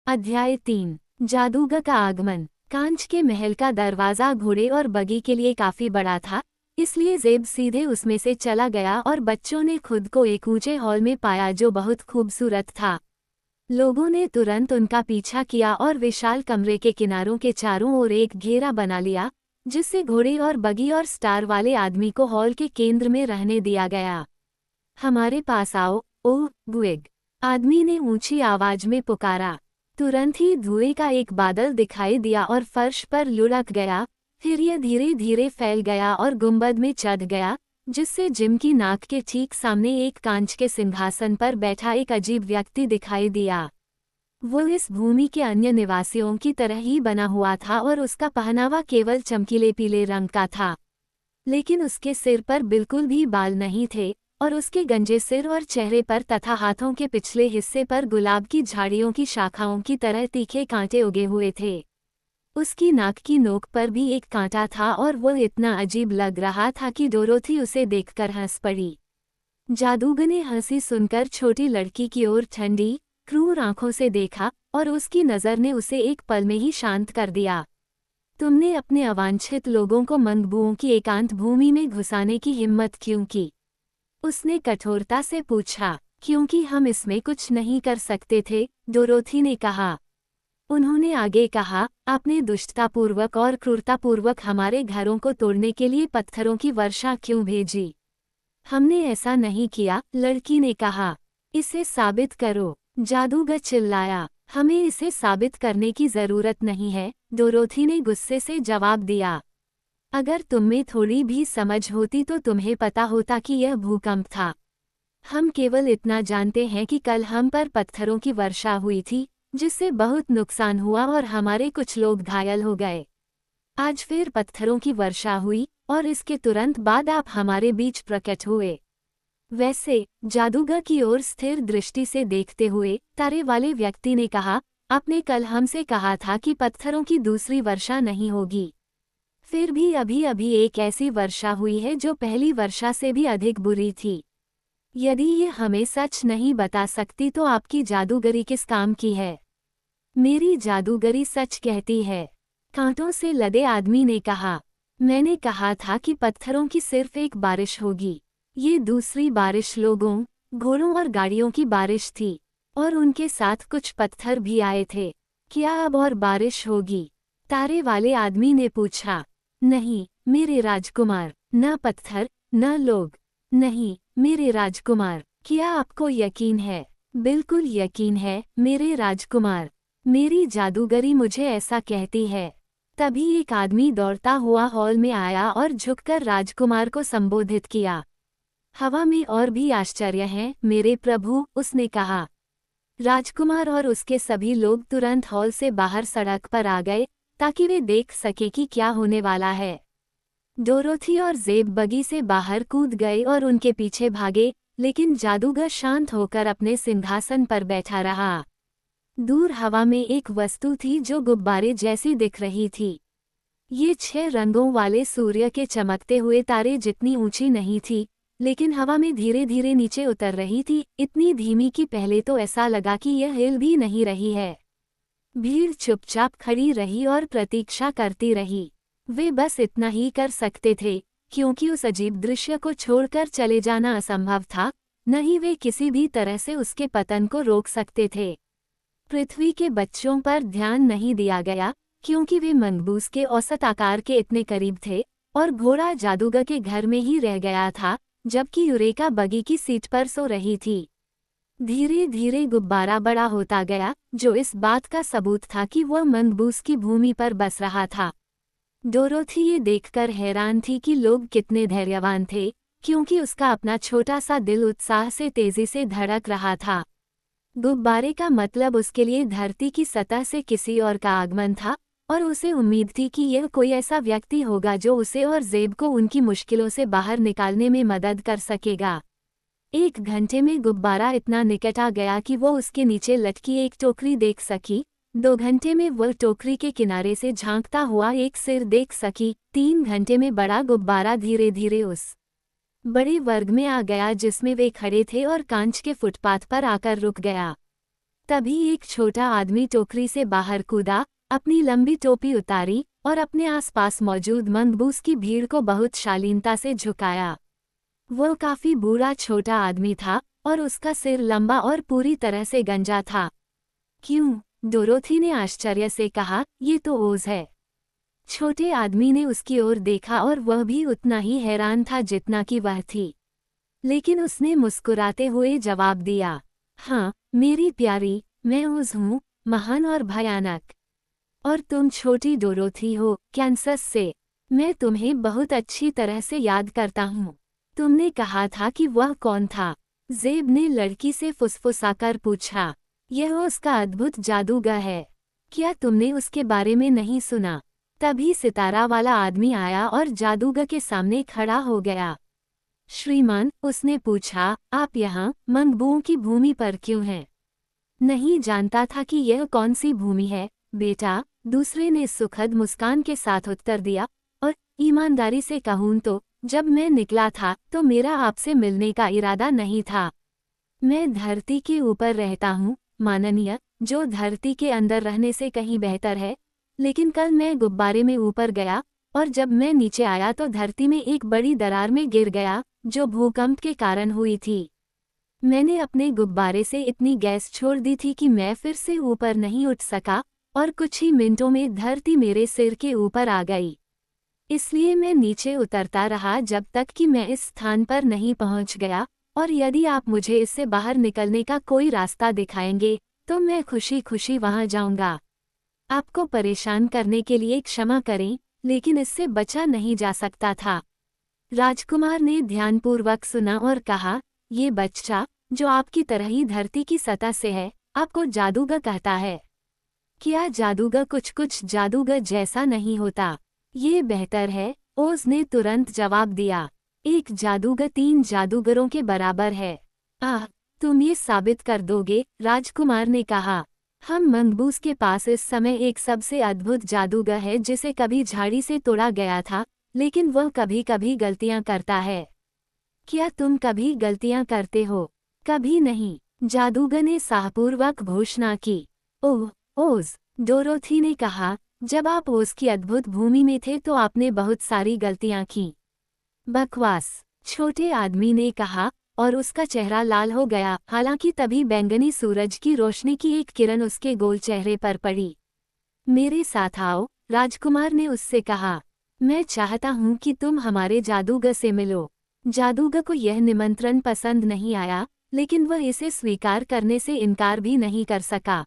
अध्याय 3। जादूगर का आगमन। कांच के महल का दरवाजा घोड़े और बगी के लिए काफी बड़ा था, इसलिए ज़ेब सीधे उसमें से चला गया और बच्चों ने खुद को एक ऊंचे हॉल में पाया जो बहुत खूबसूरत था। लोगों ने तुरंत उनका पीछा किया और विशाल कमरे के किनारों के चारों ओर एक घेरा बना लिया, जिससे घोड़े और बगी और स्टार वाले आदमी को हॉल के केंद्र में रहने दिया गया। हमारे पास आओ, ओह गुएग, आदमी ने ऊंची आवाज में पुकारा। तुरंत ही धुएं का एक बादल दिखाई दिया और फर्श पर लुढ़क गया, फिर यह धीरे धीरे फैल गया और गुंबद में चढ़ गया, जिससे जिम की नाक के ठीक सामने एक कांच के सिंहासन पर बैठा एक अजीब व्यक्ति दिखाई दिया। वो इस भूमि के अन्य निवासियों की तरह ही बना हुआ था और उसका पहनावा केवल चमकीले पीले रंग का था, लेकिन उसके सिर पर बिल्कुल भी बाल नहीं थे और उसके गंजे सिर और चेहरे पर तथा हाथों के पिछले हिस्से पर गुलाब की झाड़ियों की शाखाओं की तरह तीखे कांटे उगे हुए थे। उसकी नाक की नोक पर भी एक कांटा था और वो इतना अजीब लग रहा था कि डोरोथी उसे देखकर हंस पड़ी। जादूगर ने हंसी सुनकर छोटी लड़की की ओर ठंडी, क्रूर आंखों से देखा और उसकी नज़र ने उसे एक पल में ही शांत कर दिया। तुमने अपने अवांछित लोगों को मंगबुओं की एकांत भूमि में घुसाने की हिम्मत क्यों की? उसने कठोरता से पूछा। क्योंकि हम इसमें कुछ नहीं कर सकते थे, डोरोथी ने कहा। उन्होंने आगे कहा, आपने दुष्टतापूर्वक और क्रूरतापूर्वक हमारे घरों को तोड़ने के लिए पत्थरों की वर्षा क्यों भेजी? हमने ऐसा नहीं किया, लड़की ने कहा। इसे साबित करो, जादूगर चिल्लाया। हमें इसे साबित करने की जरूरत नहीं है, डोरोथी ने गुस्से से जवाब दिया। अगर तुम्हें थोड़ी भी समझ होती तो तुम्हें पता होता कि यह भूकंप था। हम केवल इतना जानते हैं कि कल हम पर पत्थरों की वर्षा हुई थी, जिससे बहुत नुकसान हुआ और हमारे कुछ लोग घायल हो गए। आज फिर पत्थरों की वर्षा हुई और इसके तुरंत बाद आप हमारे बीच प्रकट हुए। वैसे, जादूगर की ओर स्थिर दृष्टि से देखते हुए तारे वाले व्यक्ति ने कहा, आपने कल हमसे कहा था कि पत्थरों की दूसरी वर्षा नहीं होगी। फिर भी अभी अभी एक ऐसी वर्षा हुई है जो पहली वर्षा से भी अधिक बुरी थी। यदि ये हमें सच नहीं बता सकती तो आपकी जादूगरी किस काम की है? मेरी जादूगरी सच कहती है, कांटों से लदे आदमी ने कहा। मैंने कहा था कि पत्थरों की सिर्फ एक बारिश होगी। ये दूसरी बारिश लोगों, घोड़ों और गाड़ियों की बारिश थी, और उनके साथ कुछ पत्थर भी आए थे। क्या अब और बारिश होगी? तारे वाले आदमी ने पूछा। नहीं, मेरे राजकुमार, न पत्थर, न लोग। नहीं, मेरे राजकुमार, क्या आपको यकीन है? बिल्कुल यकीन है, मेरे राजकुमार। मेरी जादूगरी मुझे ऐसा कहती है। तभी एक आदमी दौड़ता हुआ हॉल में आया और झुककर राजकुमार को संबोधित किया। हवा में और भी आश्चर्य है, मेरे प्रभु, उसने कहा। राजकुमार और उसके सभी लोग तुरंत हॉल से बाहर सड़क पर आ गए, ताकि वे देख सके कि क्या होने वाला है। डोरोथी और ज़ेब बगी से बाहर कूद गए और उनके पीछे भागे, लेकिन जादूगर शांत होकर अपने सिंहासन पर बैठा रहा। दूर हवा में एक वस्तु थी जो गुब्बारे जैसी दिख रही थी। ये 6 रंगों वाले सूर्य के चमकते हुए तारे जितनी ऊंची नहीं थी, लेकिन हवा में धीरे धीरे नीचे उतर रही थी, इतनी धीमी कि पहले तो ऐसा लगा कि यह हिल भी नहीं रही है। भीड़ चुपचाप खड़ी रही और प्रतीक्षा करती रही। वे बस इतना ही कर सकते थे, क्योंकि उस अजीब दृश्य को छोड़कर चले जाना असंभव था, न ही वे किसी भी तरह से उसके पतन को रोक सकते थे। पृथ्वी के बच्चों पर ध्यान नहीं दिया गया, क्योंकि वे मंगबूस के औसत आकार के इतने करीब थे, और घोड़ा जादूगर के घर में ही रह गया था, जबकि यूरेका बगी की सीट पर सो रही थी। धीरे धीरे गुब्बारा बड़ा होता गया, जो इस बात का सबूत था कि वह मंगबूस की भूमि पर बस रहा था। डोरोथी ये देखकर हैरान थी कि लोग कितने धैर्यवान थे, क्योंकि उसका अपना छोटा सा दिल उत्साह से तेजी से धड़क रहा था। गुब्बारे का मतलब उसके लिए धरती की सतह से किसी और का आगमन था, और उसे उम्मीद थी कि यह कोई ऐसा व्यक्ति होगा जो उसे और ज़ेब को उनकी मुश्किलों से बाहर निकालने में मदद कर सकेगा। 1 घंटे में गुब्बारा इतना निकट आ गया कि वो उसके नीचे लटकी एक टोकरी देख सकी। 2 घंटे में वह टोकरी के किनारे से झांकता हुआ एक सिर देख सकी। 3 घंटे में बड़ा गुब्बारा धीरे धीरे उस बड़े वर्ग में आ गया जिसमें वे खड़े थे और कांच के फुटपाथ पर आकर रुक गया। तभी एक छोटा आदमी टोकरी से बाहर कूदा, अपनी लंबी टोपी उतारी और अपने आसपास मौजूद मंगबूस की भीड़ को बहुत शालीनता से झुकाया। वो काफी बूढ़ा छोटा आदमी था और उसका सिर लंबा और पूरी तरह से गंजा था। क्यों? डोरोथी ने आश्चर्य से कहा, ये तो ओज है। छोटे आदमी ने उसकी ओर देखा और वह भी उतना ही हैरान था जितना कि वह थी। लेकिन उसने मुस्कुराते हुए जवाब दिया, हाँ मेरी प्यारी, मैं ओज हूँ, महान और भयानक। और तुम छोटी डोरोथी हो, कैंसस से। मैं तुम्हें बहुत अच्छी तरह से याद करता हूँ। तुमने कहा था कि वह कौन था? ज़ेब ने लड़की से फुसफुसाकर पूछा। यह उसका अद्भुत जादूगर है। क्या तुमने उसके बारे में नहीं सुना? तभी सितारा वाला आदमी आया और जादूगर के सामने खड़ा हो गया। श्रीमान, उसने पूछा, आप यहाँ मंगबुओं की भूमि पर क्यों हैं? नहीं जानता था कि यह कौन सी भूमि है, बेटा, दूसरे ने सुखद मुस्कान के साथ उत्तर दिया। और ईमानदारी से कहूँ तो जब मैं निकला था तो मेरा आपसे मिलने का इरादा नहीं था। मैं धरती के ऊपर रहता हूँ, माननीय, जो धरती के अंदर रहने से कहीं बेहतर है। लेकिन कल मैं गुब्बारे में ऊपर गया और जब मैं नीचे आया तो धरती में एक बड़ी दरार में गिर गया, जो भूकंप के कारण हुई थी। मैंने अपने गुब्बारे से इतनी गैस छोड़ दी थी कि मैं फिर से ऊपर नहीं उठ सका और कुछ ही मिनटों में धरती मेरे सिर के ऊपर आ गई। इसलिए मैं नीचे उतरता रहा जब तक कि मैं इस स्थान पर नहीं पहुंच गया, और यदि आप मुझे इससे बाहर निकलने का कोई रास्ता दिखाएंगे तो मैं खुशी खुशी वहां जाऊंगा। आपको परेशान करने के लिए क्षमा करें, लेकिन इससे बचा नहीं जा सकता था। राजकुमार ने ध्यानपूर्वक सुना और कहा, ये बच्चा, जो आपकी तरह ही धरती की सतह से है, आपको जादूगर कहता है। क्या जादूगर कुछ जादूगर जैसा नहीं होता? ये बेहतर है, ओज ने तुरंत जवाब दिया। एक जादूगर 3 जादूगरों के बराबर है। आह, तुम ये साबित कर दोगे? राजकुमार ने कहा। हम मंगबूस के पास इस समय एक सबसे अद्भुत जादूगर है जिसे कभी झाड़ी से तोड़ा गया था, लेकिन वह कभी कभी गलतियां करता है। क्या तुम कभी गलतियां करते हो? कभी नहीं, जादूगर ने साहपूर्वक घोषणा की। ओह, ओज, डोरोथी ने कहा, जब आप ओज की अद्भुत भूमि में थे तो आपने बहुत सारी गलतियां की। बकवास, छोटे आदमी ने कहा, और उसका चेहरा लाल हो गया। हालांकि तभी बैंगनी सूरज की रोशनी की एक किरण उसके गोल चेहरे पर पड़ी। मेरे साथ आओ, राजकुमार ने उससे कहा। मैं चाहता हूं कि तुम हमारे जादूगर से मिलो। जादूगर को यह निमंत्रण पसंद नहीं आया, लेकिन वह इसे स्वीकार करने से इनकार भी नहीं कर सका।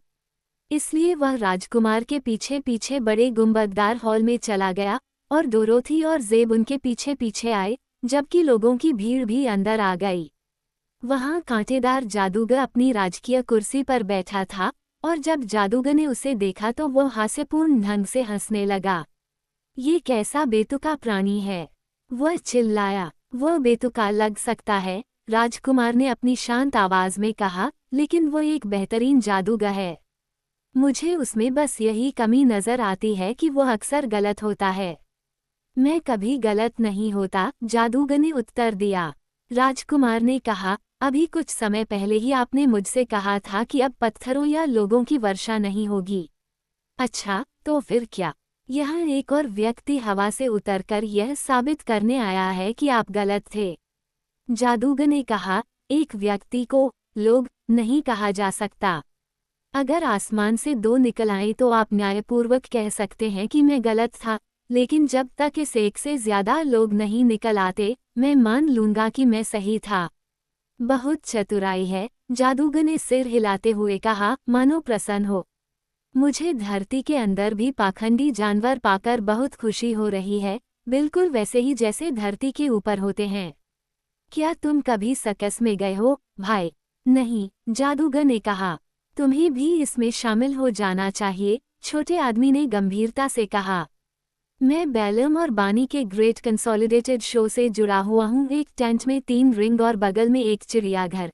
इसलिए वह राजकुमार के पीछे पीछे बड़े गुंबददार हॉल में चला गया और डोरोथी और ज़ेब उनके पीछे पीछे आए, जबकि लोगों की भीड़ भी अंदर आ गई। वहां कांटेदार जादूगर अपनी राजकीय कुर्सी पर बैठा था, और जब जादूगर ने उसे देखा तो वह हास्यपूर्ण ढंग से हंसने लगा। ये कैसा बेतुका प्राणी है? वह चिल्लाया। वह बेतुका लग सकता है, राजकुमार ने अपनी शांत आवाज में कहा, लेकिन वो एक बेहतरीन जादूगर है। मुझे उसमें बस यही कमी नजर आती है कि वह अक्सर गलत होता है। मैं कभी गलत नहीं होता, जादूगर ने उत्तर दिया। राजकुमार ने कहा, अभी कुछ समय पहले ही आपने मुझसे कहा था कि अब पत्थरों या लोगों की वर्षा नहीं होगी। अच्छा, तो फिर क्या? यहाँ एक और व्यक्ति हवा से उतरकर यह साबित करने आया है कि आप गलत थे। जादूगर ने कहा, एक व्यक्ति को लोग नहीं कहा जा सकता। अगर आसमान से 2 निकल आए तो आप न्यायपूर्वक कह सकते हैं कि मैं गलत था, लेकिन जब तक इस एक से ज्यादा लोग नहीं निकल आते, मैं मान लूंगा कि मैं सही था। बहुत चतुराई है, जादूगर ने सिर हिलाते हुए कहा, मानो प्रसन्न हो। मुझे धरती के अंदर भी पाखंडी जानवर पाकर बहुत खुशी हो रही है, बिल्कुल वैसे ही जैसे धरती के ऊपर होते हैं। क्या तुम कभी सर्कस में गए हो, भाई? नहीं, जादूगर ने कहा। तुम्हें भी इसमें शामिल हो जाना चाहिए, छोटे आदमी ने गंभीरता से कहा। मैं बेलम और बानी के ग्रेट कंसोलिडेटेड शो से जुड़ा हुआ हूँ, एक टेंट में 3 रिंग और बगल में एक चिड़ियाघर।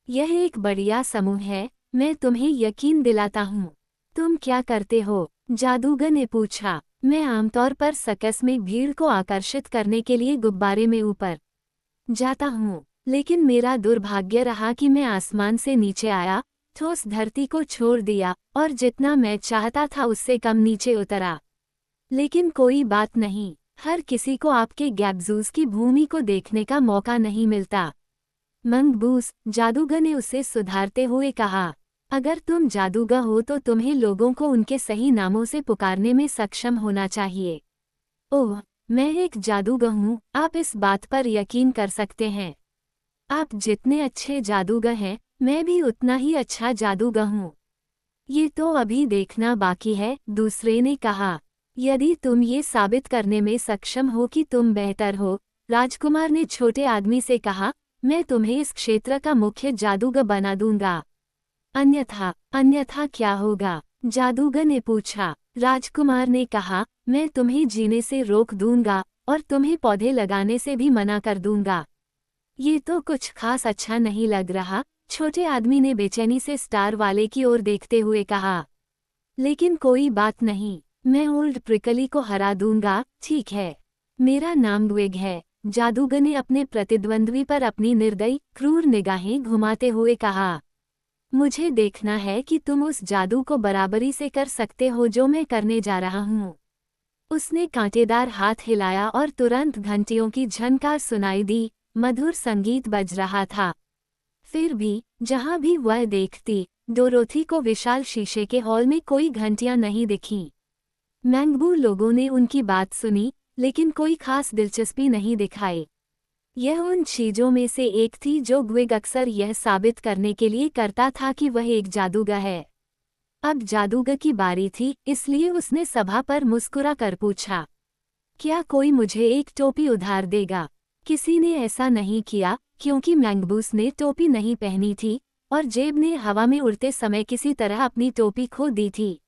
यह एक बढ़िया समूह है, मैं तुम्हें यकीन दिलाता हूँ। तुम क्या करते हो? जादूगर ने पूछा। मैं आमतौर पर सर्कस में भीड़ को आकर्षित करने के लिए गुब्बारे में ऊपर जाता हूँ, लेकिन मेरा दुर्भाग्य रहा कि मैं आसमान से नीचे आया ठोस धरती को छोड़ दिया और जितना मैं चाहता था उससे कम नीचे उतरा। लेकिन कोई बात नहीं, हर किसी को आपके गैब्जूस की भूमि को देखने का मौका नहीं मिलता। मंगबूस, जादूगर ने उसे सुधारते हुए कहा, अगर तुम जादूगर हो तो तुम्हें लोगों को उनके सही नामों से पुकारने में सक्षम होना चाहिए। ओह, मैं एक जादूगर हूँ, आप इस बात पर यकीन कर सकते हैं। आप जितने अच्छे जादूगर हैं, मैं भी उतना ही अच्छा जादूगर हूँ। ये तो अभी देखना बाकी है, दूसरे ने कहा। यदि तुम ये साबित करने में सक्षम हो कि तुम बेहतर हो, राजकुमार ने छोटे आदमी से कहा, मैं तुम्हें इस क्षेत्र का मुख्य जादूगर बना दूंगा। अन्यथा क्या होगा? जादूगर ने पूछा। राजकुमार ने कहा, मैं तुम्हें जीने से रोक दूंगा और तुम्हें पौधे लगाने से भी मना कर दूंगा। ये तो कुछ खास अच्छा नहीं लग रहा, छोटे आदमी ने बेचैनी से स्टार वाले की ओर देखते हुए कहा। लेकिन कोई बात नहीं, मैं ओल्ड प्रिकली को हरा दूंगा, ठीक है। मेरा नाम ग्विग है, जादूगर ने अपने प्रतिद्वंद्वी पर अपनी निर्दयी, क्रूर निगाहें घुमाते हुए कहा। मुझे देखना है कि तुम उस जादू को बराबरी से कर सकते हो जो मैं करने जा रहा हूँ। उसने कांटेदार हाथ हिलाया और तुरंत घंटियों की झनकार सुनाई दी, मधुर संगीत बज रहा था। फिर भी, जहाँ भी वह देखती, डोरोथी को विशाल शीशे के हॉल में कोई घंटियां नहीं दिखीं। मैंगबू लोगों ने उनकी बात सुनी, लेकिन कोई खास दिलचस्पी नहीं दिखाई। यह उन चीजों में से एक थी जो ग्विग अक्सर यह साबित करने के लिए करता था कि वह एक जादूगर है। अब जादूगर की बारी थी, इसलिए उसने सभा पर मुस्कुरा कर पूछा, क्या कोई मुझे एक टोपी उधार देगा? किसी ने ऐसा नहीं किया, क्योंकि मैंगबूस ने टोपी नहीं पहनी थी और जेब ने हवा में उड़ते समय किसी तरह अपनी टोपी खो दी थी।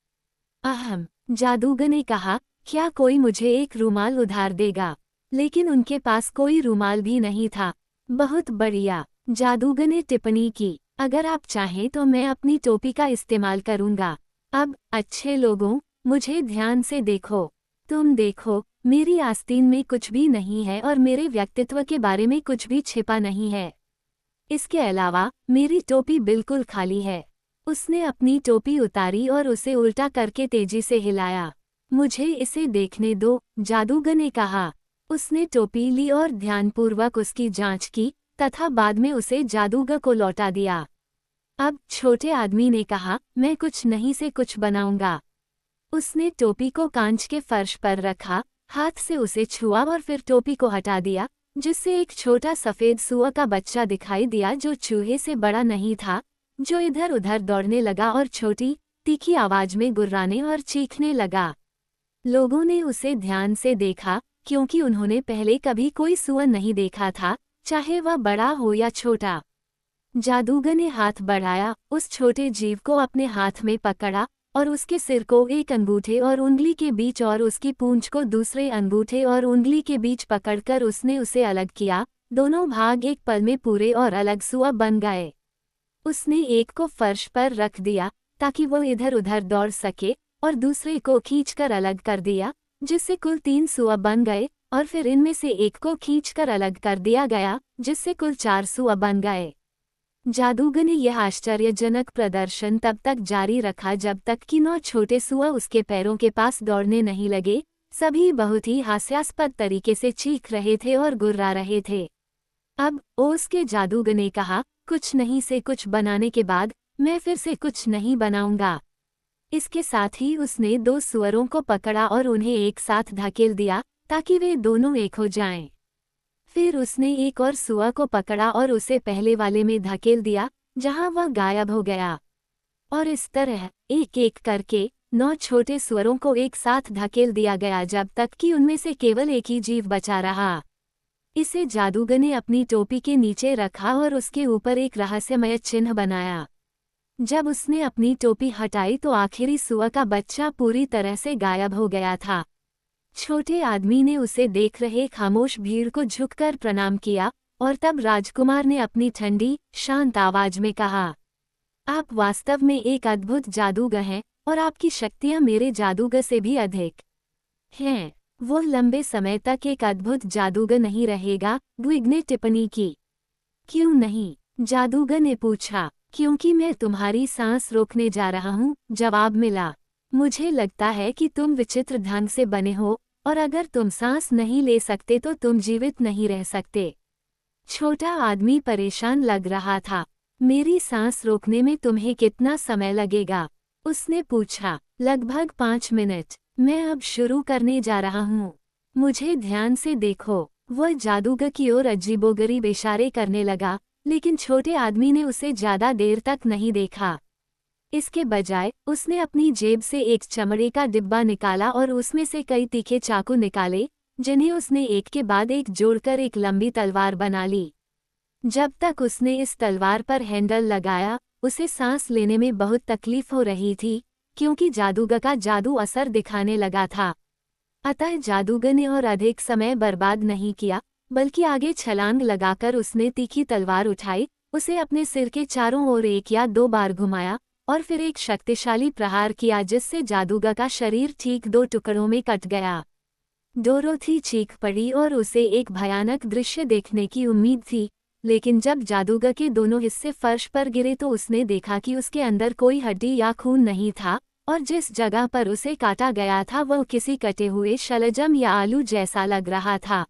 अहम, जादूगर ने कहा, क्या कोई मुझे एक रूमाल उधार देगा? लेकिन उनके पास कोई रूमाल भी नहीं था। बहुत बढ़िया, जादूगर ने टिप्पणी की, अगर आप चाहें तो मैं अपनी टोपी का इस्तेमाल करूंगा। अब, अच्छे लोगों, मुझे ध्यान से देखो। तुम देखो, मेरी आस्तीन में कुछ भी नहीं है और मेरे व्यक्तित्व के बारे में कुछ भी छिपा नहीं है। इसके अलावा, मेरी टोपी बिल्कुल खाली है। उसने अपनी टोपी उतारी और उसे उल्टा करके तेजी से हिलाया। मुझे इसे देखने दो, जादूगर ने कहा। उसने टोपी ली और ध्यानपूर्वक उसकी जांच की, तथा बाद में उसे जादूगर को लौटा दिया। अब, छोटे आदमी ने कहा, मैं कुछ नहीं से कुछ बनाऊंगा। उसने टोपी को कांच के फर्श पर रखा, हाथ से उसे छुआ और फिर टोपी को हटा दिया, जिससे एक छोटा सफेद सुअर का बच्चा दिखाई दिया जो चूहे से बड़ा नहीं था, जो इधर उधर दौड़ने लगा और छोटी, तीखी आवाज में गुर्राने और चीखने लगा। लोगों ने उसे ध्यान से देखा, क्योंकि उन्होंने पहले कभी कोई सुअर नहीं देखा था, चाहे वह बड़ा हो या छोटा। जादूगर ने हाथ बढ़ाया, उस छोटे जीव को अपने हाथ में पकड़ा और उसके सिर को एक अंगूठे और उंगली के बीच और उसकी पूंछ को दूसरे अंगूठे और उंगली के बीच पकड़कर उसने उसे अलग किया। दोनों भाग एक पल में पूरे और अलग सुअर बन गए। उसने एक को फर्श पर रख दिया ताकि वो इधर उधर दौड़ सके और दूसरे को खींचकर अलग कर दिया, जिससे कुल 3 सुअर बन गए, और फिर इनमें से एक को खींचकर अलग कर दिया गया, जिससे कुल 4 सुअर बन गए। जादूगर ने यह आश्चर्यजनक प्रदर्शन तब तक जारी रखा जब तक कि 9 छोटे सुअर उसके पैरों के पास दौड़ने नहीं लगे। सभी बहुत ही हास्यास्पद तरीके से चीख रहे थे और गुर्रा रहे थे। अब, ओस के जादूगर ने कहा, कुछ नहीं से कुछ बनाने के बाद, मैं फिर से कुछ नहीं बनाऊंगा। इसके साथ ही उसने 2 सुअरों को पकड़ा और उन्हें एक साथ धकेल दिया, ताकि वे दोनों एक हो जाएं। फिर उसने एक और सुअर को पकड़ा और उसे पहले वाले में धकेल दिया, जहां वह गायब हो गया। और इस तरह, एक एक करके, 9 छोटे सुअरों को एक साथ धकेल दिया गया जब तक कि उनमें से केवल एक ही जीव बचा रहा। इसे जादूगर ने अपनी टोपी के नीचे रखा और उसके ऊपर एक रहस्यमय चिन्ह बनाया। जब उसने अपनी टोपी हटाई तो आखिरी सुअर का बच्चा पूरी तरह से गायब हो गया था। छोटे आदमी ने उसे देख रहे खामोश भीड़ को झुककर प्रणाम किया, और तब राजकुमार ने अपनी ठंडी, शांत आवाज में कहा, आप वास्तव में एक अद्भुत जादूगर हैं, और आपकी शक्तियां मेरे जादूगर से भी अधिक हैं। वो लंबे समय तक एक अद्भुत जादूगर नहीं रहेगा, ग्विग ने टिप्पणी की। क्यों नहीं? जादूगर ने पूछा। क्योंकि मैं तुम्हारी सांस रोकने जा रहा हूँ, जवाब मिला। मुझे लगता है कि तुम विचित्र ढंग से बने हो, और अगर तुम सांस नहीं ले सकते तो तुम जीवित नहीं रह सकते। छोटा आदमी परेशान लग रहा था। मेरी सांस रोकने में तुम्हें कितना समय लगेगा? उसने पूछा। लगभग 5 मिनट। मैं अब शुरू करने जा रहा हूँ। मुझे ध्यान से देखो। वह जादूगर की ओर अजीबोगरीब इशारे करने लगा, लेकिन छोटे आदमी ने उसे ज्यादा देर तक नहीं देखा। इसके बजाय उसने अपनी जेब से एक चमड़े का डिब्बा निकाला और उसमें से कई तीखे चाकू निकाले, जिन्हें उसने एक के बाद एक जोड़कर एक लंबी तलवार बना ली। जब तक उसने इस तलवार पर हैंडल लगाया, उसे सांस लेने में बहुत तकलीफ हो रही थी, क्योंकि जादूगर का जादू असर दिखाने लगा था। अतः जादूगर ने और अधिक समय बर्बाद नहीं किया, बल्कि आगे छलांग लगाकर उसने तीखी तलवार उठाई, उसे अपने सिर के चारों ओर 1 या 2 बार घुमाया और फिर एक शक्तिशाली प्रहार किया जिससे जादूगर का शरीर ठीक 2 टुकड़ों में कट गया। डोरोथी चीख पड़ी और उसे एक भयानक दृश्य देखने की उम्मीद थी, लेकिन जब जादूगर के दोनों हिस्से फर्श पर गिरे तो उसने देखा कि उसके अंदर कोई हड्डी या खून नहीं था, और जिस जगह पर उसे काटा गया था वह किसी कटे हुए शलजम या आलू जैसा लग रहा था।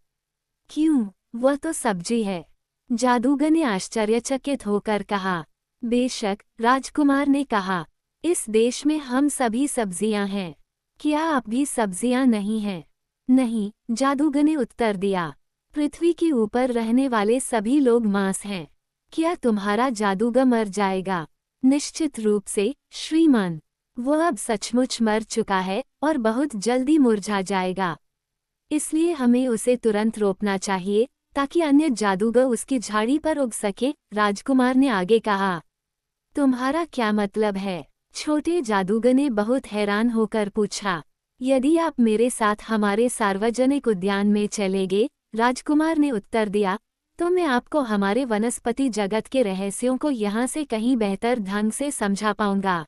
क्यों, वह तो सब्जी है, जादूगर ने आश्चर्यचकित होकर कहा। बेशक, राजकुमार ने कहा, इस देश में हम सभी सब्जियां हैं। क्या आप भी सब्जियां नहीं हैं? नहीं, जादूगर ने उत्तर दिया। पृथ्वी के ऊपर रहने वाले सभी लोग मांस हैं। क्या तुम्हारा जादूगर मर जाएगा? निश्चित रूप से, श्रीमान। वह अब सचमुच मर चुका है और बहुत जल्दी मुरझा जाएगा। इसलिए हमें उसे तुरंत रोकना चाहिए, ताकि अन्य जादूगर उसकी झाड़ी पर उग सके, राजकुमार ने आगे कहा। तुम्हारा क्या मतलब है? छोटे जादूगर ने बहुत हैरान होकर पूछा। यदि आप मेरे साथ हमारे सार्वजनिक उद्यान में चलेंगे, राजकुमार ने उत्तर दिया, तो मैं आपको हमारे वनस्पति जगत के रहस्यों को यहाँ से कहीं बेहतर ढंग से समझा पाऊंगा।